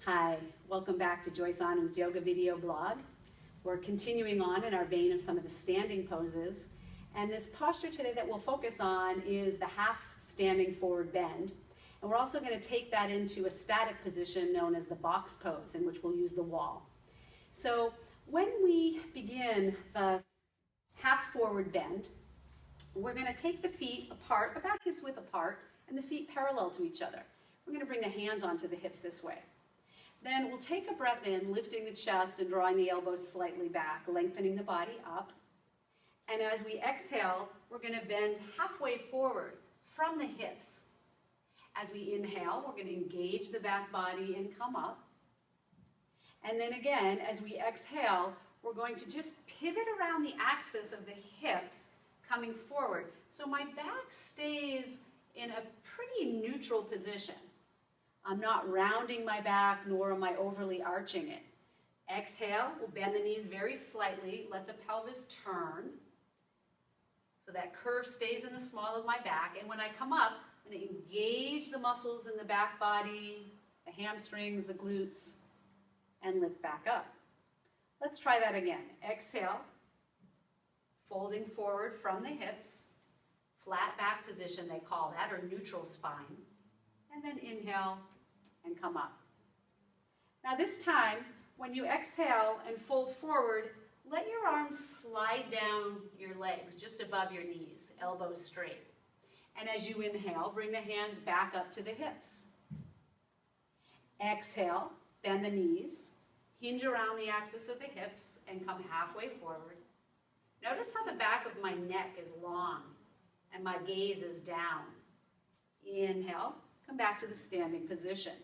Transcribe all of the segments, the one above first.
Hi, welcome back to Joyce Anue's yoga video blog. We're continuing on in our vein of some of the standing poses. And this posture today that we'll focus on is the half standing forward bend. And we're also going to take that into a static position known as the box pose, in which we'll use the wall. So when we begin the half forward bend, we're going to take the feet apart, about hips width apart, and the feet parallel to each other. We're going to bring the hands onto the hips this way. Then we'll take a breath in, lifting the chest and drawing the elbows slightly back, lengthening the body up. And as we exhale, we're going to bend halfway forward from the hips. As we inhale, we're going to engage the back body and come up. And then again, as we exhale, we're going to just pivot around the axis of the hips, coming forward. So my back stays in a pretty neutral position. I'm not rounding my back, nor am I overly arching it. Exhale, we'll bend the knees very slightly, let the pelvis turn. So that curve stays in the small of my back. And when I come up, I'm going to engage the muscles in the back body, the hamstrings, the glutes, and lift back up. Let's try that again. Exhale, folding forward from the hips, flat back position they call that, or neutral spine. And then inhale and come up. Now this time, when you exhale and fold forward, let your arms slide down your legs just above your knees, elbows straight. And as you inhale, bring the hands back up to the hips. Exhale, bend the knees, hinge around the axis of the hips, and come halfway forward. Notice how the back of my neck is long and my gaze is down. Inhale, come back to the standing position.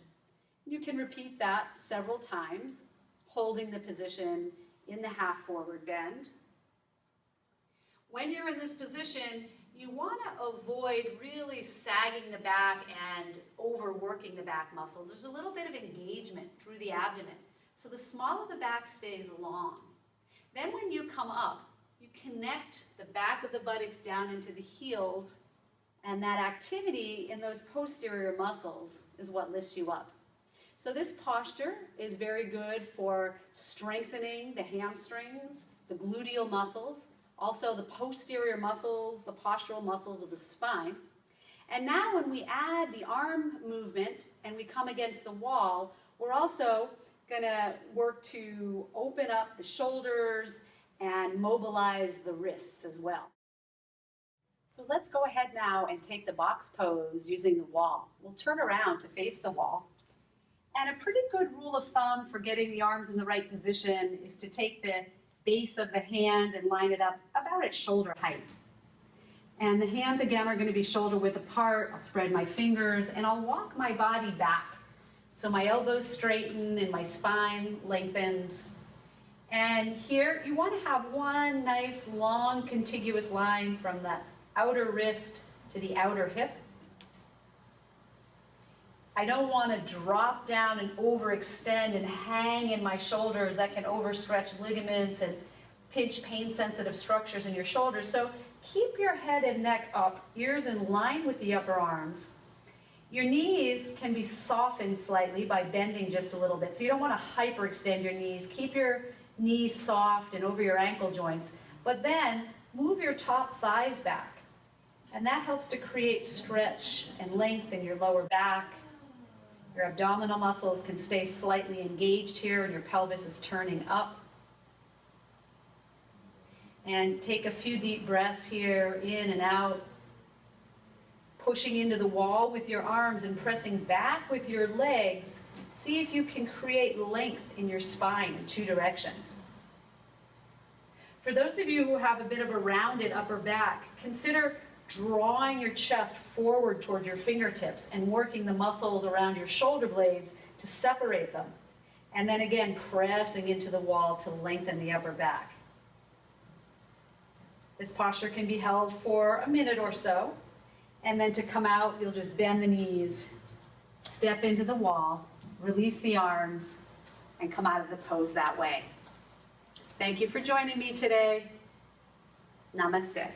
You can repeat that several times, holding the position in the half forward bend. When you're in this position, you want to avoid really sagging the back and overworking the back muscle. There's a little bit of engagement through the abdomen, so the small of the back stays long. Then when you come up, you connect the back of the buttocks down into the heels, and that activity in those posterior muscles is what lifts you up. So this posture is very good for strengthening the hamstrings, the gluteal muscles, also the posterior muscles, the postural muscles of the spine. And now when we add the arm movement and we come against the wall, we're also going to work to open up the shoulders and mobilize the wrists as well. So let's go ahead now and take the box pose using the wall. We'll turn around to face the wall. And a pretty good rule of thumb for getting the arms in the right position is to take the base of the hand and line it up about at shoulder height. And the hands again are going to be shoulder width apart. I'll spread my fingers and I'll walk my body back. So my elbows straighten and my spine lengthens. And here you want to have one nice long contiguous line from the outer wrist to the outer hip. I don't want to drop down and overextend and hang in my shoulders. That can overstretch ligaments and pinch pain-sensitive structures in your shoulders. So keep your head and neck up, ears in line with the upper arms. Your knees can be softened slightly by bending just a little bit. So you don't want to hyperextend your knees. Keep your knees soft and over your ankle joints. But then move your top thighs back. And that helps to create stretch and length in your lower back. Your abdominal muscles can stay slightly engaged here and your pelvis is turning up. And take a few deep breaths here, in and out. Pushing into the wall with your arms and pressing back with your legs. See if you can create length in your spine in two directions. For those of you who have a bit of a rounded upper back, consider drawing your chest forward towards your fingertips and working the muscles around your shoulder blades to separate them. And then again, pressing into the wall to lengthen the upper back. This posture can be held for a minute or so. And then to come out, you'll just bend the knees, step into the wall, release the arms, and come out of the pose that way. Thank you for joining me today. Namaste.